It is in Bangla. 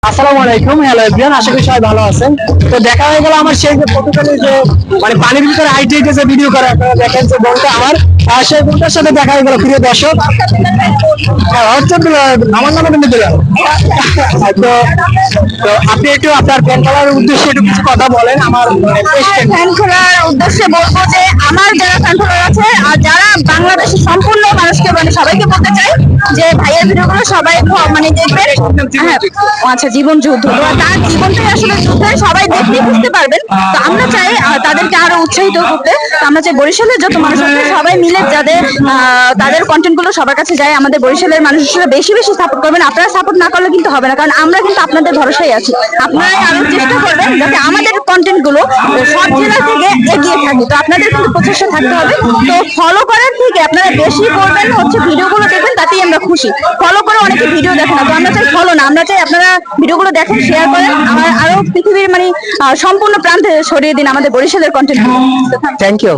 আসসালামু আলাইকুম, হ্যালো এভরিওয়ান, আশা করি সবাই ভালো আছেন। তো দেখা হয়ে গেল আমার সেই যে পর্তুগালে যে মানে পানির ভিতরে হাইটে যে ভিডিও করে আপনারা দেখেন যে বোনটা আমার, সেই বোনটার সাথে দেখা হয়ে গেল। প্রিয় দর্শক, হ্যাঁ, হচ্ছে আমার নামে কিন্তু দিলাম। তো তো আপনি একটু আপনার ফ্যান ফলোয়ারের উদ্দেশ্যে একটু কিছু কথা বলেন। আমার ফ্যান খোলার উদ্দেশ্যে বলবো যে আমার যারা ফ্যান ফলোয়ার আছে আর যারা বাংলাদেশের সম্পূর্ণ মানুষকে মানে সবাইকে বলতে চাই যে ভাইয়ের ভিডিওগুলো সবাই মানে দেখবেন। হ্যাঁ, ও আচ্ছা, জীবন যুদ্ধ, তো তার জীবনটাই আসলে যুদ্ধে, সবাই দেখলে বুঝতে পারবেন। তো আমরা চাই তাদেরকে আরো উৎসাহিত করতে। তো আমরা চাই বরিশালের যত মানুষ আছে সবাই মিলে যাদের তাদের কন্টেন্ট গুলো সবার কাছে যায়, আমাদের বরিশালের মানুষরা বেশি বেশি সাপোর্ট করবেন। আপনারা সাপোর্ট না করলে কিন্তু হবে না, কারণ আমরা কিন্তু আপনাদের ভরসায় আছি। আপনারাই আরো চেষ্টা করবেন যাতে আমাদের কন্টেন্ট গুলো সব জেলা থেকে এগিয়ে থাকে। তো আপনাদের কিন্তু প্রচেষ্টা থাকতে হবে। তো ফলো করার থেকে আপনারা বেশি করবেন হচ্ছে ভিডিওগুলো দেখবেন, তাতেই আমরা খুশি। ফলো করে অনেকে ভিডিও দেখে না, তো আমরা চাই ফলো না, আমরা চাই আপনারা ভিডিওগুলো দেখেন, শেয়ার করেন, আমার আরো পৃথিবীর মানে সম্পূর্ণ প্রান্তে ছড়িয়ে দিন আমাদের বরিশালের কন্টেন্ট। Thank you.